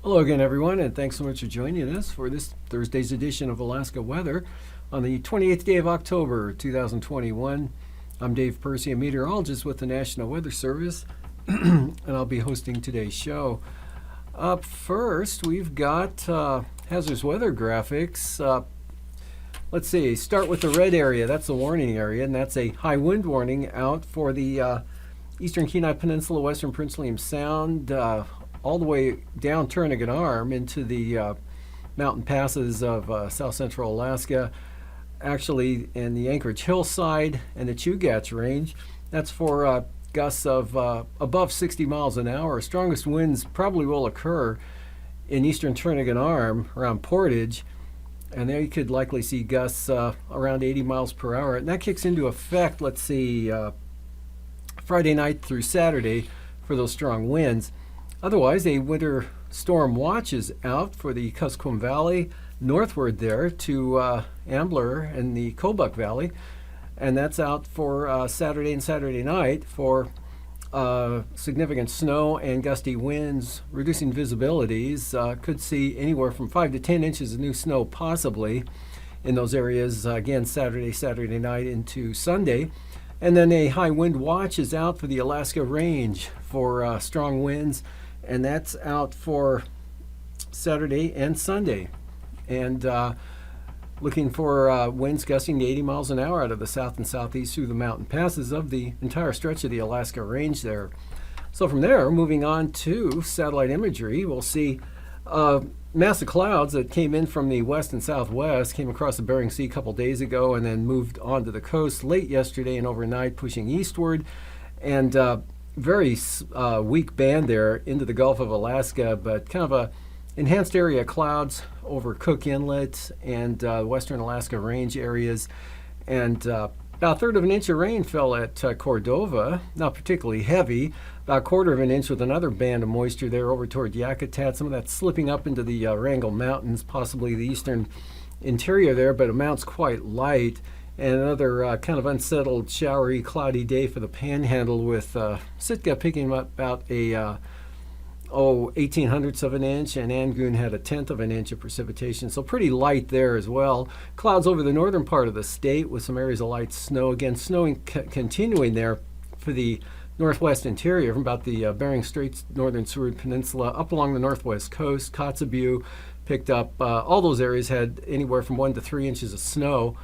Hello again, everyone, and thanks so much for joining us for this Thursday's edition of Alaska Weather on the 28th day of October, 2021. I'm Dave Percy, a meteorologist with the National Weather Service, and I'll be hosting today's show. Up first, we've got hazardous weather graphics. Let's see, start with the red area. That's the warning area, and that's a high wind warning out for the eastern Kenai Peninsula, western Prince William Sound, all the way down Turnagain Arm into the mountain passes of south central Alaska, actually in the Anchorage hillside and the Chugach range. That's for gusts of above 60 miles an hour. Strongest winds probably will occur in eastern Turnagain Arm around Portage, and there you could likely see gusts around 80 miles per hour. And that kicks into effect, let's see, Friday night through Saturday for those strong winds. Otherwise, a winter storm watch is out for the Kuskokwim Valley, northward there to Ambler and the Kobuk Valley, and that's out for Saturday and Saturday night for significant snow and gusty winds, reducing visibilities. Could see anywhere from 5 to 10 inches of new snow possibly in those areas, again, Saturday night into Sunday. And then a high wind watch is out for the Alaska Range for strong winds, and that's out for Saturday and Sunday. And looking for winds gusting to 80 miles an hour out of the south and southeast through the mountain passes of the entire stretch of the Alaska Range there. So from there, moving on to satellite imagery, we'll see massive clouds that came in from the west and southwest, came across the Bering Sea a couple days ago and then moved onto the coast late yesterday and overnight, pushing eastward. And very weak band there into the Gulf of Alaska, but kind of a enhanced area of clouds over Cook Inlet and western Alaska Range areas. And about a third of an inch of rain fell at Cordova, not particularly heavy, about a quarter of an inch with another band of moisture there over toward Yakutat. Some of that slipping up into the Wrangell Mountains, possibly the eastern interior there, but amounts quite light. And another kind of unsettled, showery, cloudy day for the Panhandle, with Sitka picking up about a 1800ths of an inch, and Angoon had a 10th of an inch of precipitation, so pretty light there as well. Clouds over the northern part of the state with some areas of light snow. Again, snowing continuing there for the northwest interior from about the Bering Straits, northern Seward Peninsula, up along the northwest coast. Kotzebue picked up, all those areas had anywhere from 1 to 3 inches of snow.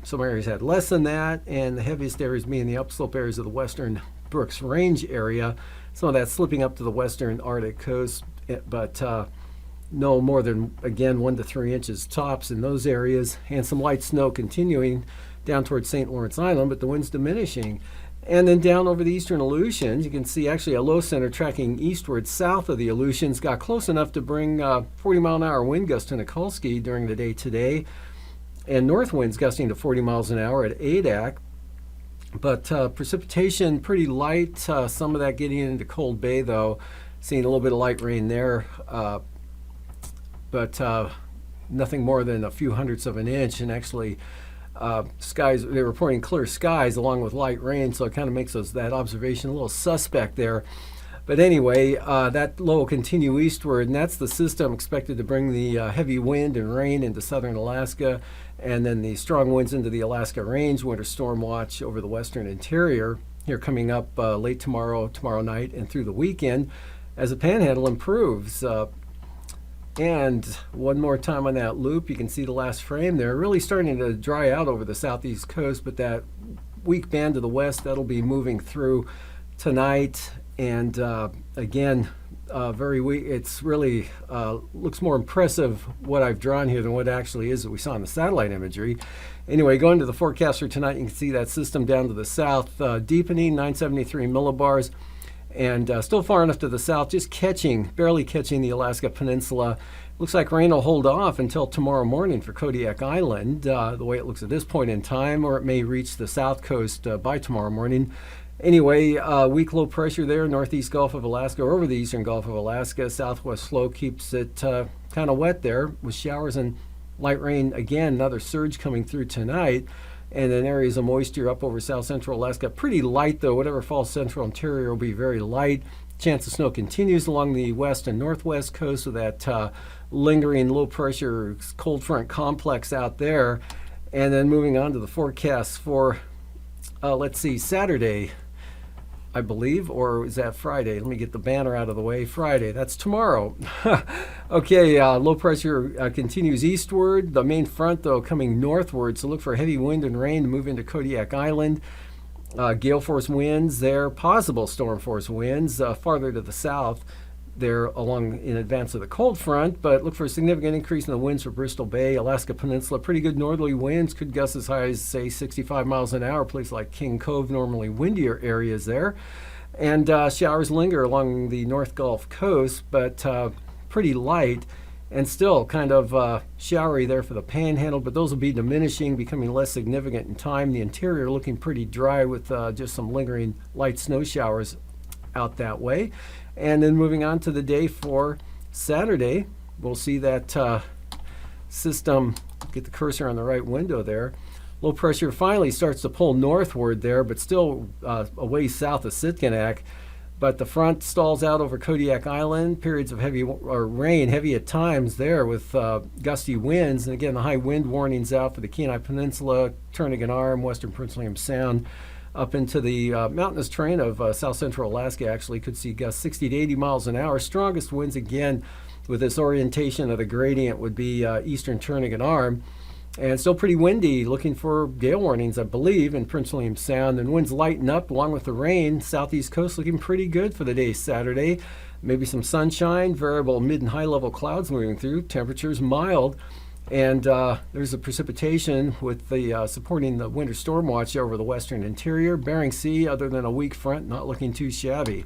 Some areas had less than that, and the heaviest areas being the upslope areas of the western Brooks Range area. Some of that slipping up to the western Arctic coast, but no more than, again, 1 to 3 inches tops in those areas, and some light snow continuing down towards St. Lawrence Island, but the winds diminishing. And then down over the eastern Aleutians, you can see actually a low center tracking eastward south of the Aleutians, got close enough to bring 40 mile an hour wind gusts to Nikolsky during the day today, and north winds gusting to 40 miles an hour at Adak. But precipitation pretty light, some of that getting into Cold Bay though, seeing a little bit of light rain there, but nothing more than a few hundredths of an inch. And actually skies, they're reporting clear skies along with light rain, so it kind of makes that observation a little suspect there. But anyway, that low will continue eastward, and that's the system expected to bring the heavy wind and rain into southern Alaska, and then the strong winds into the Alaska Range. Winter storm watch over the western interior here coming up late tomorrow night, and through the weekend as the Panhandle improves. And one more time on that loop, you can see the last frame there, really starting to dry out over the southeast coast, but that weak band to the west, that'll be moving through tonight. And again, very weak. It's really looks more impressive what I've drawn here than what actually is that we saw in the satellite imagery. Anyway, going to the forecast for tonight, you can see that system down to the south deepening, 973 millibars, and still far enough to the south, just barely catching the Alaska Peninsula. Looks like rain will hold off until tomorrow morning for Kodiak Island, the way it looks at this point in time, or it may reach the south coast by tomorrow morning. Anyway, weak low pressure there, northeast Gulf of Alaska, or over the eastern Gulf of Alaska. Southwest flow keeps it kind of wet there with showers and light rain. Again, another surge coming through tonight. And then areas of moisture up over south central Alaska. Pretty light, though. Whatever falls central interior will be very light. Chance of snow continues along the west and northwest coast with that lingering low pressure cold front complex out there. And then moving on to the forecast for, Saturday, I believe, or is that Friday? Let me get the banner out of the way. Friday, that's tomorrow. Okay, low pressure continues eastward. The main front, though, coming northward, so look for heavy wind and rain to move into Kodiak Island. Gale force winds there, possible storm force winds farther to the south there along in advance of the cold front, but look for a significant increase in the winds for Bristol Bay, Alaska Peninsula. Pretty good northerly winds, could gust as high as, say, 65 miles an hour. Places like King Cove, normally windier areas there. And showers linger along the North Gulf coast, but pretty light and still kind of showery there for the Panhandle, but those will be diminishing, becoming less significant in time. The interior looking pretty dry with just some lingering light snow showers out that way. And then moving on to the day for Saturday, we'll see that system, get the cursor on the right window there. Low pressure finally starts to pull northward there, but still a ways south of Sitkinak. But the front stalls out over Kodiak Island, periods of heavy rain, heavy at times there with gusty winds. And again, the high wind warnings out for the Kenai Peninsula, Turnagain Arm, western Prince William Sound, up into the mountainous terrain of south central Alaska. Actually could see gusts 60 to 80 miles an hour. Strongest winds again with this orientation of the gradient would be eastern Turnagain Arm. And still pretty windy, looking for gale warnings, I believe, in Prince William Sound. And winds lighten up along with the rain. Southeast coast looking pretty good for the day Saturday. Maybe some sunshine, variable mid and high level clouds moving through. Temperatures mild. And there's a precipitation with the supporting the winter storm watch over the western interior. Bering Sea, other than a weak front, not looking too shabby.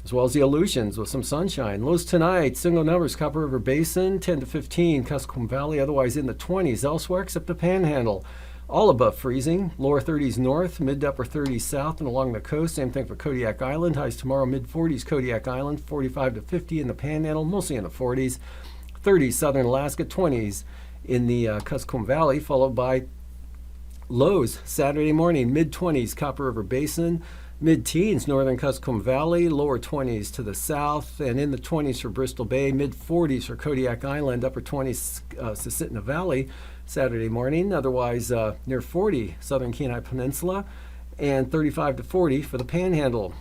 As well as the Aleutians with some sunshine. Lows tonight, single numbers, Copper River Basin, 10 to 15, Kuskokwim Valley, otherwise in the 20s elsewhere except the Panhandle. All above freezing, lower 30s north, mid to upper 30s south and along the coast. Same thing for Kodiak Island. Highs tomorrow, mid 40s Kodiak Island, 45 to 50 in the Panhandle, mostly in the 40s. 30s southern Alaska, 20s in the Kuskokwim Valley, followed by lows Saturday morning, mid-20s Copper River Basin, mid-teens northern Kuskokwim Valley, lower 20s to the south, and in the 20s for Bristol Bay, mid-40s for Kodiak Island, upper 20s Susitna Valley Saturday morning, otherwise near 40 southern Kenai Peninsula, and 35 to 40 for the Panhandle.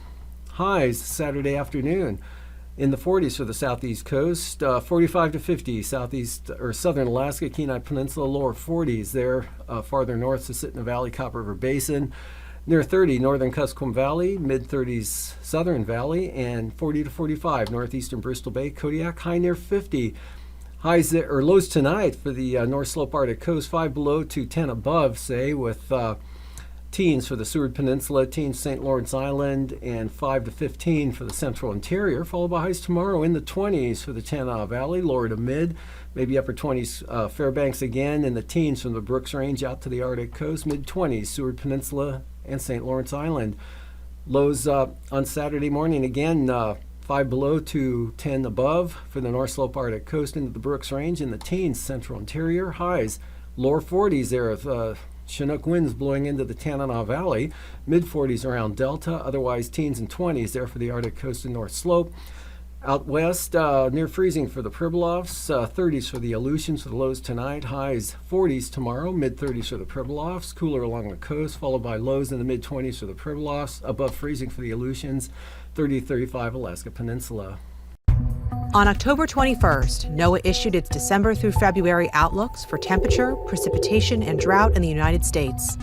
Highs Saturday afternoon in the 40s for the southeast coast, 45 to 50 southeast or southern Alaska, Kenai Peninsula, lower 40s there, farther north, Susitna Valley, Copper River Basin, near 30 northern Kuskokwim Valley, mid 30s southern Valley, and 40 to 45 northeastern Bristol Bay, Kodiak, high near 50. Highs there, or lows tonight for the North Slope Arctic coast, 5 below to 10 above, say, with teens for the Seward Peninsula, teens St. Lawrence Island, and 5 to 15 for the central interior, followed by highs tomorrow in the 20s for the Tanana Valley, lower to mid, maybe upper 20s Fairbanks again, and the teens from the Brooks Range out to the Arctic coast, mid-20s Seward Peninsula and St. Lawrence Island. Lows on Saturday morning again, 5 below to 10 above for the North Slope Arctic coast into the Brooks Range, in the teens central interior. Highs lower 40s there with Chinook winds blowing into the Tanana Valley, mid-40s around Delta, otherwise teens and 20s there for the Arctic coast and North Slope. Out west, near freezing for the Pribilofs, 30s for the Aleutians for the lows tonight, highs 40s tomorrow, mid-30s for the Pribilofs, cooler along the coast, followed by lows in the mid-20s for the Pribilofs, above freezing for the Aleutians, 30 to 35 Alaska Peninsula. On October 21st, NOAA issued its December through February outlooks for temperature, precipitation, and drought in the United States.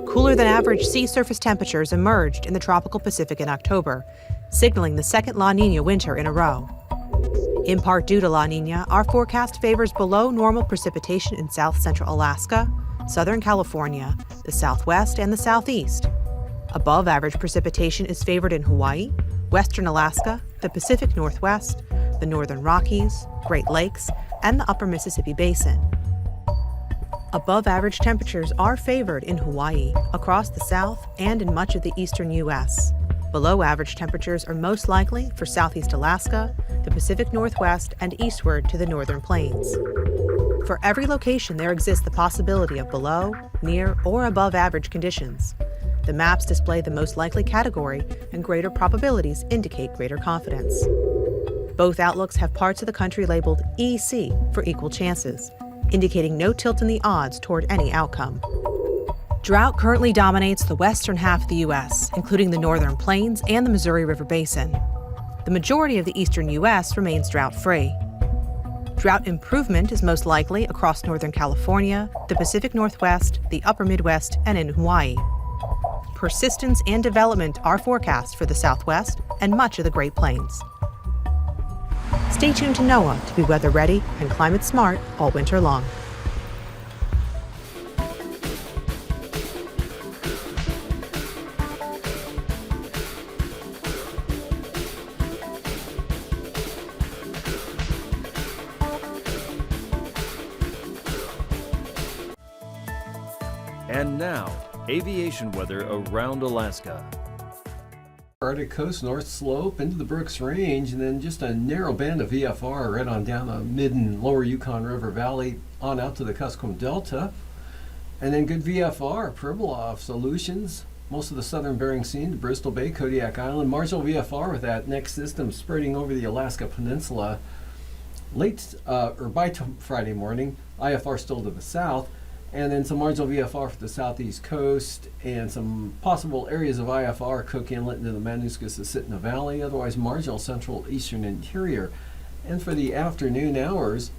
Cooler than average sea surface temperatures emerged in the tropical Pacific in October, signaling the second La Nina winter in a row. In part due to La Nina, our forecast favors below normal precipitation in south central Alaska, southern California, the southwest, and the southeast. Above average precipitation is favored in Hawaii, western Alaska, the Pacific Northwest, the northern Rockies, Great Lakes, and the upper Mississippi Basin. Above average temperatures are favored in Hawaii, across the south, and in much of the eastern U.S. Below average temperatures are most likely for southeast Alaska, the Pacific Northwest, and eastward to the northern plains. For every location, there exists the possibility of below, near, or above average conditions. The maps display the most likely category, and greater probabilities indicate greater confidence. Both outlooks have parts of the country labeled EC for equal chances, indicating no tilt in the odds toward any outcome. Drought currently dominates the western half of the U.S., including the northern plains and the Missouri River Basin. The majority of the eastern U.S. remains drought-free. Drought improvement is most likely across northern California, the Pacific Northwest, the upper Midwest, and in Hawaii. Persistence and development are forecast for the Southwest and much of the Great Plains. Stay tuned to NOAA to be weather ready and climate smart all winter long. And now, aviation weather around Alaska. Arctic coast, North Slope, into the Brooks Range, and then just a narrow band of VFR right on down the mid and lower Yukon River Valley on out to the Kuskokwim Delta. And then good VFR, Pribilof, Solutions, most of the southern Bering Sea, to Bristol Bay, Kodiak Island, marginal VFR with that next system spreading over the Alaska Peninsula late or by Friday morning. IFR still to the south. And then some marginal VFR for the southeast coast and some possible areas of IFR, Cook Inlet into the Manauskas-Susitna Valley, otherwise marginal central eastern interior. And for the afternoon hours,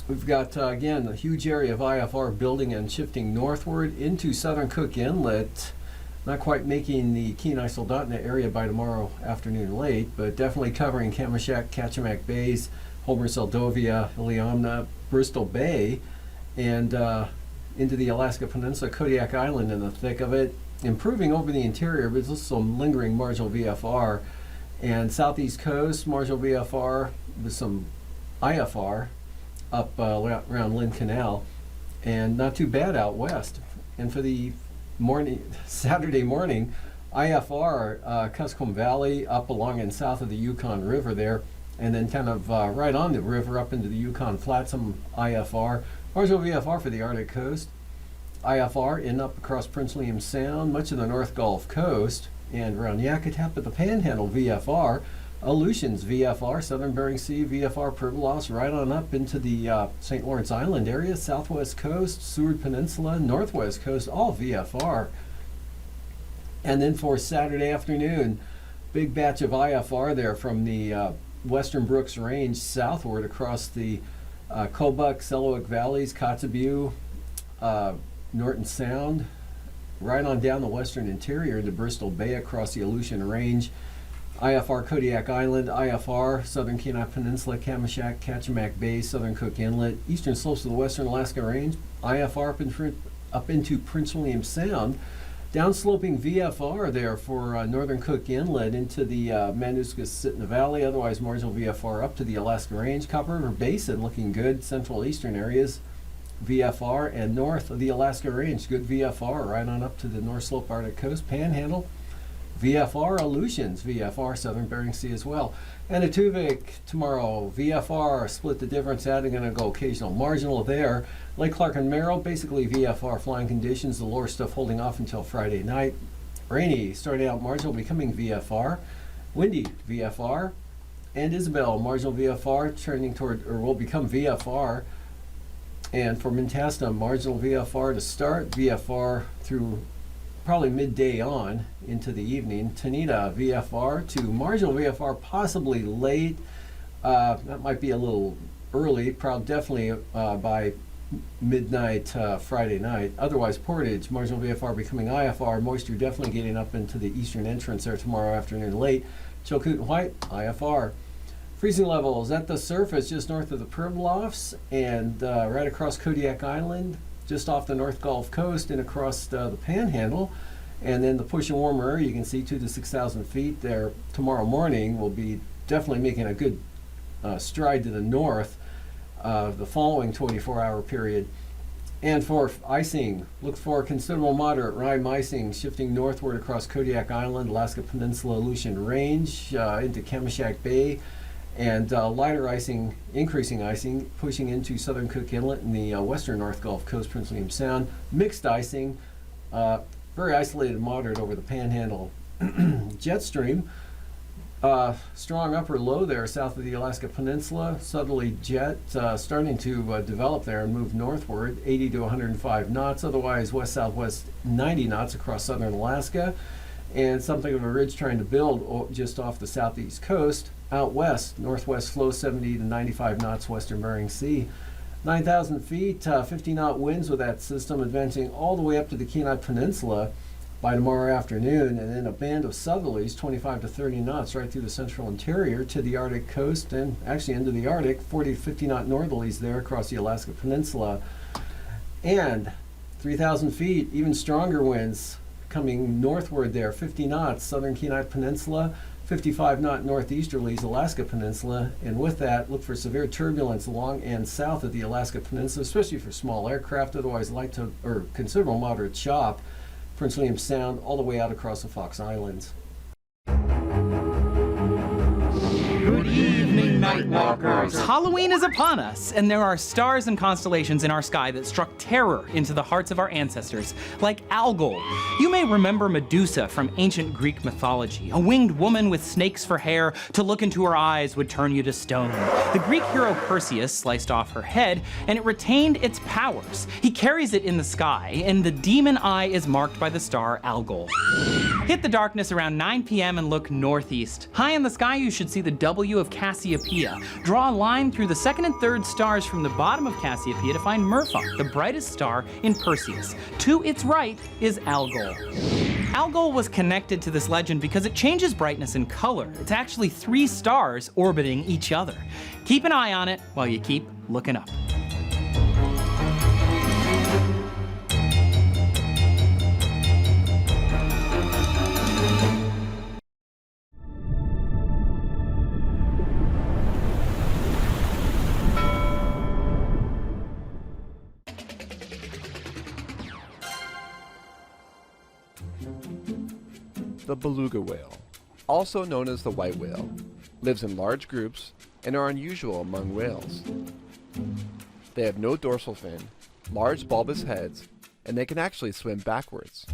we've got, again, a huge area of IFR building and shifting northward into southern Cook Inlet, not quite making the Kenai Soldotna area by tomorrow afternoon late, but definitely covering Kamishak, Kachemak Bays, Homer, Seldovia, Iliamna, Bristol Bay, and into the Alaska Peninsula, Kodiak Island in the thick of it, improving over the interior, but there's some lingering marginal VFR. And southeast coast, marginal VFR with some IFR up around Lynn Canal, and not too bad out west. And for the Saturday morning, IFR, Kuskokwim Valley up along and south of the Yukon River there, and then kind of right on the river up into the Yukon Flat, some IFR. Marginal VFR for the Arctic coast, IFR in up across Prince William Sound, much of the North Gulf Coast, and around Yakutat, but the Panhandle VFR, Aleutians VFR, Southern Bering Sea VFR, Pribilof, right on up into the St. Lawrence Island area, Southwest Coast, Seward Peninsula, Northwest Coast, all VFR. And then for Saturday afternoon, big batch of IFR there from the Western Brooks Range southward across the Kobuk, Selawik Valleys, Kotzebue, Norton Sound, right on down the western interior into Bristol Bay across the Aleutian Range, IFR Kodiak Island, IFR Southern Kenai Peninsula, Kamishak, Kachemak Bay, Southern Cook Inlet, eastern slopes of the Western Alaska Range, IFR up into Prince William Sound, downsloping VFR there for northern Cook Inlet into the Manauskas-Susitna Valley, otherwise marginal VFR up to the Alaska Range, Copper River Basin looking good, central eastern areas, VFR, and north of the Alaska Range, good VFR right on up to the North Slope Arctic Coast, Panhandle, VFR, Aleutians, VFR, Southern Bering Sea as well. And Atuvik tomorrow, VFR, split the difference out, and going to go occasional marginal there. Lake Clark and Merrill, basically VFR flying conditions, the lower stuff holding off until Friday night. Rainy, starting out marginal, becoming VFR. Windy, VFR. And Isabel, marginal VFR, turning toward, or will become VFR. And for Mentasta, marginal VFR to start, VFR through probably midday on into the evening. Tanita, VFR to marginal VFR, possibly late. That might be a little early, probably definitely by midnight Friday night. Otherwise, Portage, marginal VFR becoming IFR, moisture definitely getting up into the eastern entrance there tomorrow afternoon late. Chilkoot and White, IFR. Freezing levels at the surface just north of the Pribilofs and right across Kodiak Island, just off the North Gulf Coast and across the Panhandle. And then the push and warmer air, you can see 2,000 to 6,000 feet there tomorrow morning, will be definitely making a good stride to the north the following 24-hour period. And for icing, look for considerable moderate rime icing shifting northward across Kodiak Island, Alaska Peninsula, Aleutian Range, into Kamishak Bay, and lighter icing, increasing icing, pushing into southern Cook Inlet and the western North Gulf Coast, Prince William Sound. Mixed icing, very isolated moderate over the Panhandle. Jet stream, strong upper low there south of the Alaska Peninsula. Southerly jet starting to develop there and move northward, 80 to 105 knots. Otherwise, west-southwest 90 knots across southern Alaska. And something of a ridge trying to build just off the southeast coast. Out west, northwest flow 70 to 95 knots, western Bering Sea. 9,000 feet, 50-knot winds with that system advancing all the way up to the Kenai Peninsula by tomorrow afternoon, and then a band of southerlies, 25 to 30 knots, right through the central interior to the Arctic coast and actually into the Arctic, 40 to 50-knot northerlies there across the Alaska Peninsula. And 3,000 feet, even stronger winds coming northward there, 50 knots, southern Kenai Peninsula, 55-knot northeasterlies, Alaska Peninsula, and with that, look for severe turbulence along and south of the Alaska Peninsula, especially for small aircraft, otherwise light to or considerable moderate chop, Prince William Sound, all the way out across the Fox Islands. Good evening, night walkers. Halloween is upon us, and there are stars and constellations in our sky that struck terror into the hearts of our ancestors, like Algol. You may remember Medusa from ancient Greek mythology, a winged woman with snakes for hair. To look into her eyes would turn you to stone. The Greek hero Percy sliced off her head, and it retained its powers. He carries it in the sky, and the demon eye is marked by the star Algol. Hit the darkness around 9 p.m. and look northeast. High in the sky, you should see the W of Cassiopeia. Draw a line through the second and third stars from the bottom of Cassiopeia to find Merfolk, the brightest star in Perseus. To its right is Algol. Algol was connected to this legend because it changes brightness and color. It's actually 3 stars orbiting each other. Keep an eye on it while you keep looking up. The beluga whale, also known as the white whale, lives in large groups and are unusual among whales. They have no dorsal fin, large bulbous heads, and they can actually swim backwards.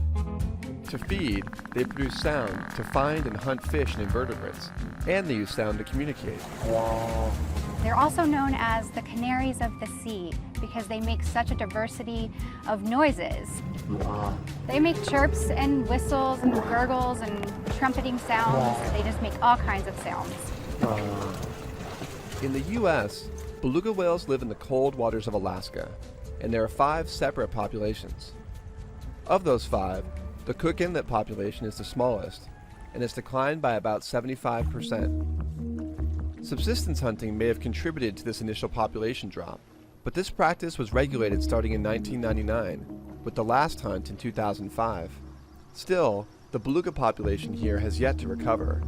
To feed, they produce sound to find and hunt fish and invertebrates, and they use sound to communicate. They're also known as the canaries of the sea because they make such a diversity of noises. They make chirps and whistles and gurgles and trumpeting sounds. They just make all kinds of sounds. In the U.S., beluga whales live in the cold waters of Alaska, and there are 5 separate populations. Of those 5, the Cook Inlet population is the smallest, and has declined by about 75%. Subsistence hunting may have contributed to this initial population drop, but this practice was regulated starting in 1999, with the last hunt in 2005. Still, the beluga population here has yet to recover.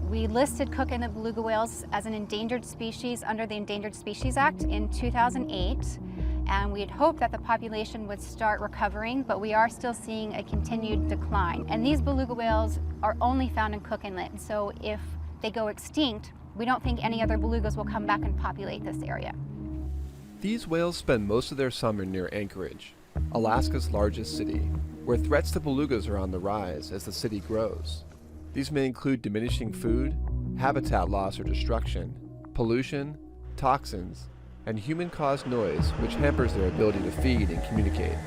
We listed Cook Inlet beluga whales as an endangered species under the Endangered Species Act in 2008, and we had hoped that the population would start recovering, but we are still seeing a continued decline. And these beluga whales are only found in Cook Inlet, so if they go extinct, we don't think any other belugas will come back and populate this area. These whales spend most of their summer near Anchorage, Alaska's largest city, where threats to belugas are on the rise as the city grows. These may include diminishing food, habitat loss or destruction, pollution, toxins, and human-caused noise, which hampers their ability to feed and communicate.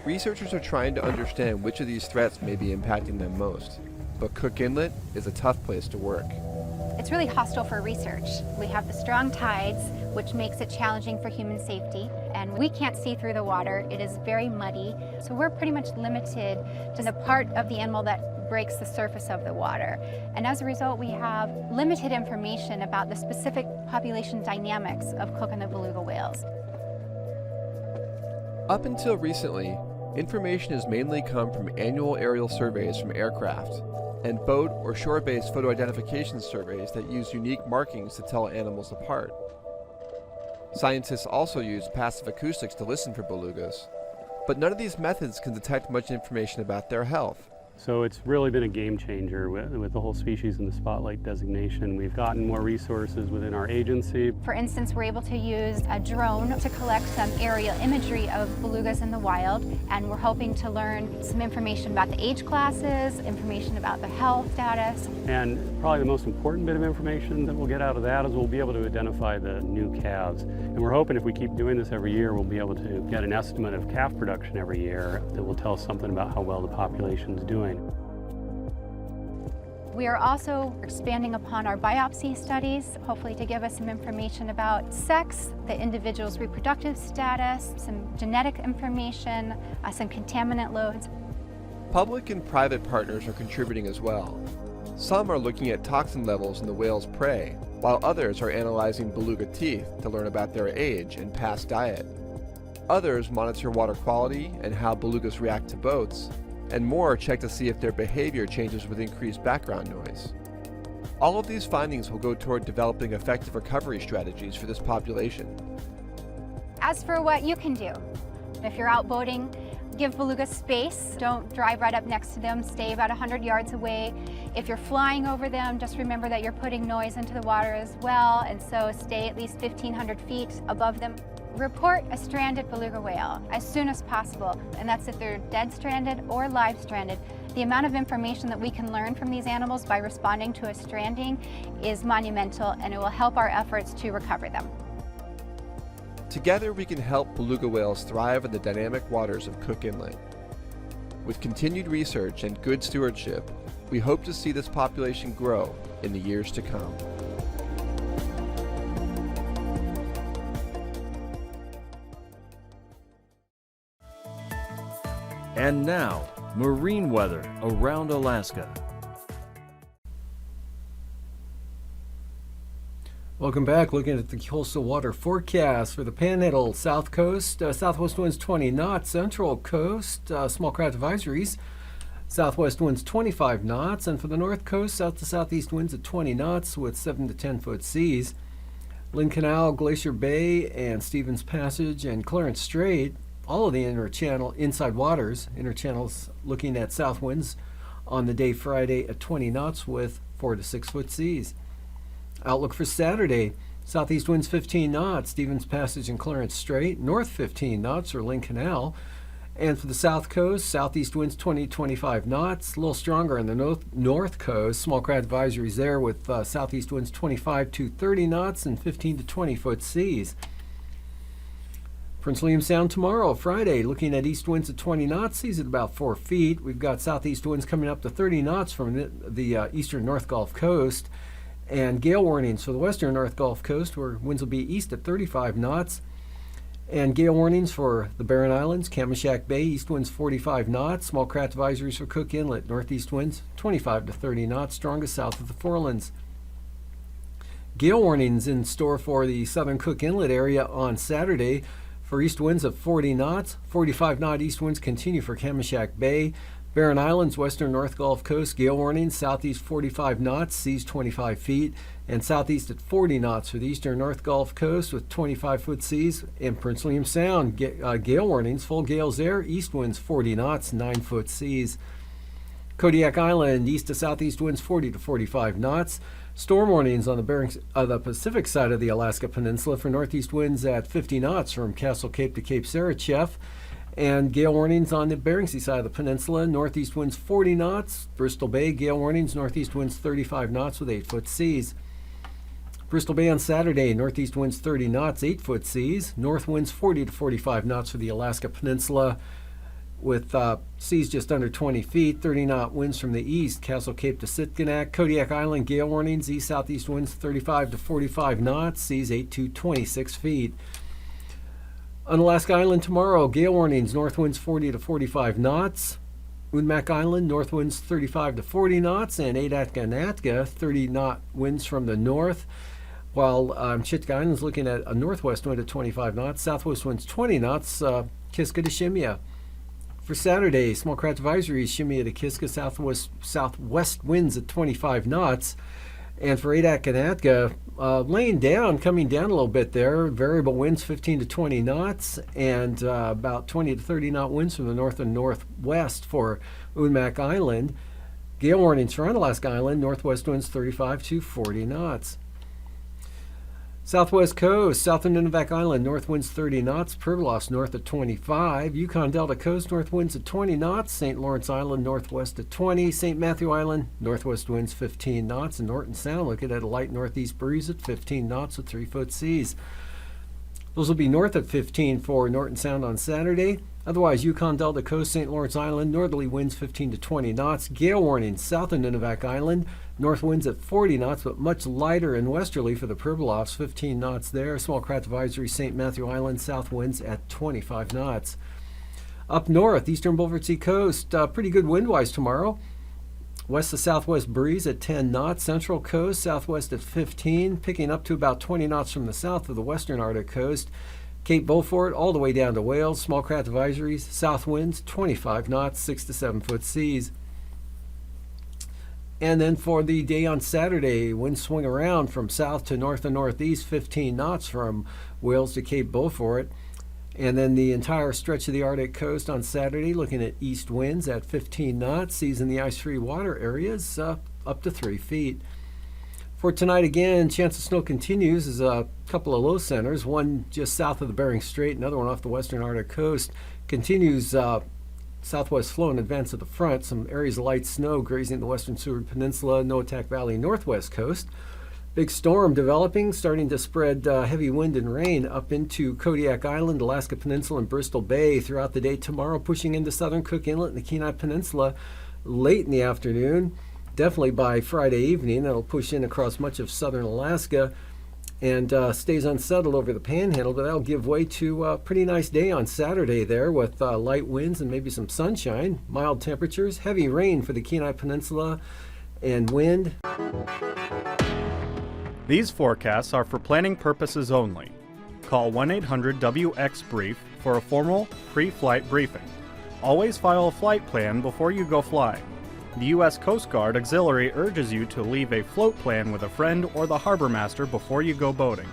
Researchers are trying to understand which of these threats may be impacting them most, but Cook Inlet is a tough place to work. It's really hostile for research. We have the strong tides, which makes it challenging for human safety, and we can't see through the water. It is very muddy, so we're pretty much limited to the part of the animal that breaks the surface of the water. And as a result, we have limited information about the specific population dynamics of Cook Inlet beluga whales. Up until recently, Information has mainly come from annual aerial surveys from aircraft and boat or shore-based photo identification surveys that use unique markings to tell animals apart. Scientists also use passive acoustics to listen for belugas, but none of these methods can detect much information about their health. So it's really been a game changer with the whole species in the spotlight designation. We've gotten more resources within our agency. For instance, we're able to use a drone to collect some aerial imagery of belugas in the wild, and we're hoping to learn some information about the age classes, information about the health status. And probably the most important bit of information that we'll get out of that is we'll be able to identify the new calves. And we're hoping if we keep doing this every year, we'll be able to get an estimate of calf production every year that will tell us something about how well the population's doing. We are also expanding upon our biopsy studies, hopefully to give us some information about sex, the individual's reproductive status, some genetic information, some contaminant loads. Public and private partners are contributing as well. Some are looking at toxin levels in the whale's prey, while others are analyzing beluga teeth to learn about their age and past diet. Others monitor water quality and how belugas react to boats, and more check to see if their behavior changes with increased background noise. All of these findings will go toward developing effective recovery strategies for this population. As for what you can do, if you're out boating, give belugas space. Don't drive right up next to them. Stay about 100 yards away. If you're flying over them, just remember that you're putting noise into the water as well, and so stay at least 1,500 feet above them. Report a stranded beluga whale as soon as possible, and that's if they're dead stranded or live stranded. The amount of information that we can learn from these animals by responding to a stranding is monumental, and it will help our efforts to recover them. Together we can help beluga whales thrive in the dynamic waters of Cook Inlet. With continued research and good stewardship, we hope to see this population grow in the years to come. And now, marine weather around Alaska. Welcome back. Looking at the coastal water forecast for the Panhandle, South Coast, southwest winds 20 knots, Central Coast, small craft advisories, southwest winds 25 knots, and for the North Coast, south to southeast winds at 20 knots with 7 to 10 foot seas. Lynn Canal, Glacier Bay, and Stevens Passage and Clarence Strait, all of the inside waters, inner channels looking at south winds on the day Friday at 20 knots with 4 to 6 foot seas. Outlook for Saturday, southeast winds 15 knots, Stevens Passage and Clarence Strait, north 15 knots or Lynn Canal. And for the south coast, southeast winds 20 to 25 knots, a little stronger on the north coast, small craft advisories there with southeast winds 25 to 30 knots and 15 to 20 foot seas. Prince William Sound tomorrow, Friday, looking at east winds at 20 knots, seas at about 4 feet. We've got southeast winds coming up to 30 knots from the eastern North Gulf Coast, and gale warnings for the western North Gulf Coast, where winds will be east at 35 knots, and gale warnings for the Barren Islands, Kamishak Bay, east winds 45 knots, small craft advisories for Cook Inlet, northeast winds 25 to 30 knots, strongest south of the Forelands. Gale warnings in store for the southern Cook Inlet area on Saturday, for east winds of 40 knots, 45 knot east winds continue for Kamishak Bay. Barren Islands, western North Gulf Coast, gale warnings, southeast 45 knots, seas 25 feet, and southeast at 40 knots for the eastern North Gulf Coast with 25 foot seas. And Prince William Sound, gale warnings, full gales there, east winds 40 knots, 9 foot seas. Kodiak Island, east to southeast winds 40 to 45 knots. Storm warnings on the Pacific side of the Alaska Peninsula for northeast winds at 50 knots from Castle Cape to Cape Sarachev. And gale warnings on the Bering Sea side of the peninsula, northeast winds 40 knots. Bristol Bay, gale warnings, northeast winds 35 knots with 8 foot seas. Bristol Bay on Saturday, northeast winds 30 knots, 8 foot seas. North winds 40 to 45 knots for the Alaska Peninsula with seas just under 20 feet, 30 knot winds from the east, Castle Cape to Sitkinak. Kodiak Island, gale warnings, east southeast winds 35 to 45 knots, seas 8 to 26 feet. On Alaska Island tomorrow, gale warnings, north winds 40 to 45 knots. Unmak Island, north winds 35 to 40 knots, and Adatganatka, 30 knot winds from the north. While Chitka Island's looking at a northwest wind at 25 knots, southwest winds 20 knots, Kiska to Shimya. For Saturday, small craft advisories, shimmy at Akiska, southwest winds at 25 knots. And for AKwx, laying down, coming down a little bit there, variable winds 15 to 20 knots, and about 20 to 30 knot winds from the north and northwest for Unmak Island. Gale warnings for Unalaska Island, northwest winds 35 to 40 knots. Southwest coast, south of Nunivak Island, north winds 30 knots, Pribilos north at 25, Yukon Delta coast, north winds at 20 knots, St. Lawrence Island, northwest at 20, St. Matthew Island, northwest winds 15 knots, and Norton Sound looking at a light northeast breeze at 15 knots with 3-foot seas. Those will be north at 15 for Norton Sound on Saturday. Otherwise, Yukon Delta coast, St. Lawrence Island, northerly winds 15 to 20 knots. Gale warning south of Nunivak Island, north winds at 40 knots, but much lighter and westerly for the Pribilofs, 15 knots there. Small craft advisory, St. Matthew Island, south winds at 25 knots. Up north, eastern Beaufort Sea coast, pretty good wind-wise tomorrow. West to southwest breeze at 10 knots. Central coast, southwest at 15, picking up to about 20 knots from the south of the western Arctic coast. Cape Beaufort all the way down to Wales. Small craft advisories, south winds 25 knots, 6 to 7 foot seas. And then for the day on Saturday, winds swing around from south to north and northeast, 15 knots from Wales to Cape Beaufort. And then the entire stretch of the Arctic coast on Saturday, looking at east winds at 15 knots, seas in the ice-free water areas up to 3 feet. For tonight again, chance of snow continues. There's a couple of low centers, one just south of the Bering Strait, another one off the western Arctic coast. Continues southwest flow in advance of the front. Some areas of light snow grazing the western Seward Peninsula, Noatak Valley, northwest coast. Big storm developing, starting to spread heavy wind and rain up into Kodiak Island, Alaska Peninsula, and Bristol Bay throughout the day tomorrow, pushing into southern Cook Inlet and the Kenai Peninsula late in the afternoon. Definitely by Friday evening, that'll push in across much of southern Alaska and stays unsettled over the Panhandle, but that'll give way to a pretty nice day on Saturday there with light winds and maybe some sunshine, mild temperatures, heavy rain for the Kenai Peninsula, and wind. These forecasts are for planning purposes only. Call 1-800-WX-BRIEF for a formal pre-flight briefing. Always file a flight plan before you go flying. The U.S. Coast Guard Auxiliary urges you to leave a float plan with a friend or the harbor master before you go boating.